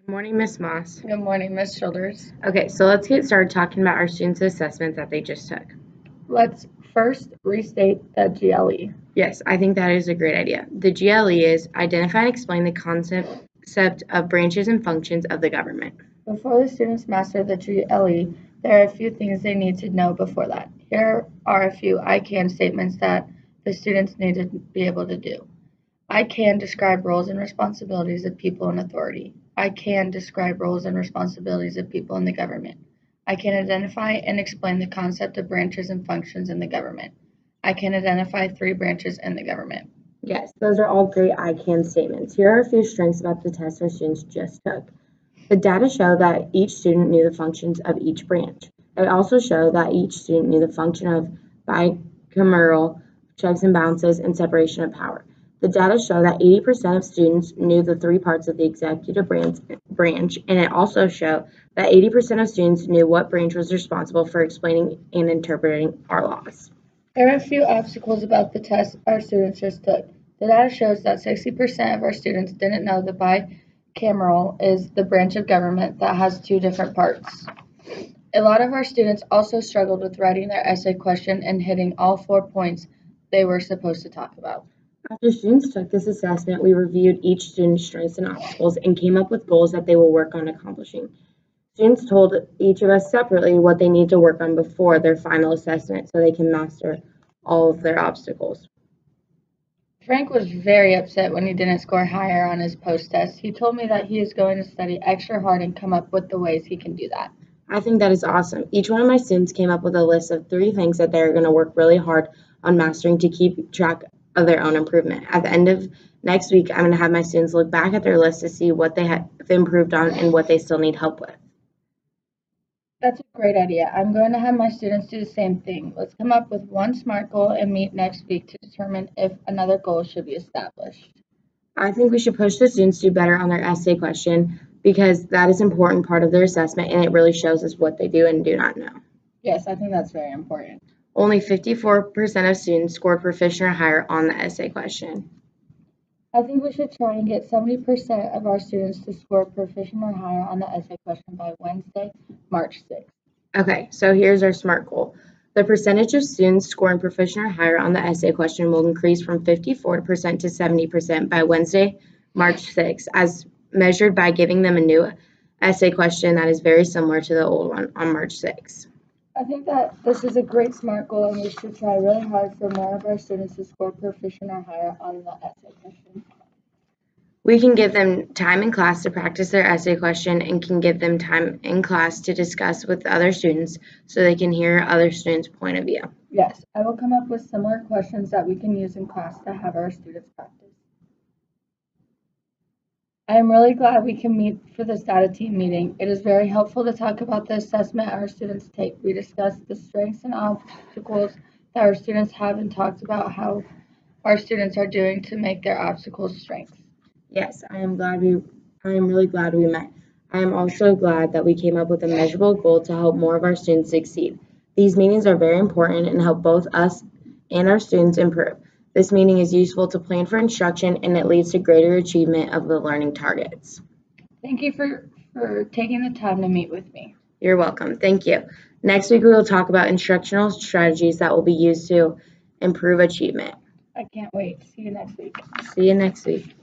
Good morning, Miss Moss. Good morning, Miss Childers. Okay, so let's get started talking about our students' assessment that they just took. Let's first restate the GLE. Yes, I think that is a great idea. The GLE is identify and explain the concept of branches and functions of the government. Before the students master the GLE, there are a few things they need to know before that. Here are a few I can statements that the students need to be able to do. I can describe roles and responsibilities of people in authority. I can describe roles and responsibilities of people in the government. I can identify and explain the concept of branches and functions in the government. I can identify 3 branches in the government. Yes, those are all great I can statements. Here are a few strengths about the test our students just took. The data show that each student knew the functions of each branch. It also showed that each student knew the function of bicameral checks and balances and separation of power. The data show that 80% of students knew the 3 parts of the executive branch, and it also showed that 80% of students knew what branch was responsible for explaining and interpreting our laws. There are a few obstacles about the test our students just took. The data shows that 60% of our students didn't know the bicameral is the branch of government that has 2 different parts. A lot of our students also struggled with writing their essay question and hitting all 4 points they were supposed to talk about. After students took this assessment, we reviewed each student's strengths and obstacles and came up with goals that they will work on accomplishing. Students told each of us separately what they need to work on before their final assessment so they can master all of their obstacles. Frank was very upset when he didn't score higher on his post-test. He told me that he is going to study extra hard and come up with the ways he can do that. I think that is awesome. Each one of my students came up with a list of 3 things that they're going to work really hard on mastering to keep track of their own improvement. At the end of next week, I'm going to have my students look back at their list to see what they have improved on and what they still need help with. That's a great idea. I'm going to have my students do the same thing. Let's come up with one SMART goal and meet next week to determine if another goal should be established. I think we should push the students to do better on their essay question because that is an important part of their assessment and it really shows us what they do and do not know. Yes, I think that's very important. Only 54% of students scored proficient or higher on the essay question. I think we should try and get 70% of our students to score proficient or higher on the essay question by Wednesday, March 6th. Okay, so here's our SMART goal. The percentage of students scoring proficient or higher on the essay question will increase from 54% to 70% by Wednesday, March 6th, as measured by giving them a new essay question that is very similar to the old one on March 6th. I think that this is a great SMART goal and we should try really hard for more of our students to score proficient or higher on the essay question. We can give them time in class to practice their essay question and can give them time in class to discuss with other students so they can hear other students' point of view. Yes, I will come up with similar questions that we can use in class to have our students practice. I am really glad we can meet for this data team meeting. It is very helpful to talk about the assessment our students take. We discussed the strengths and obstacles that our students have and talked about how our students are doing to make their obstacles strengths. Yes, I am really glad we met. I am also glad that we came up with a measurable goal to help more of our students succeed. These meetings are very important and help both us and our students improve. This meeting is useful to plan for instruction and it leads to greater achievement of the learning targets. Thank you for taking the time to meet with me. You're welcome. Thank you. Next week, we will talk about instructional strategies that will be used to improve achievement. I can't wait. See you next week. See you next week.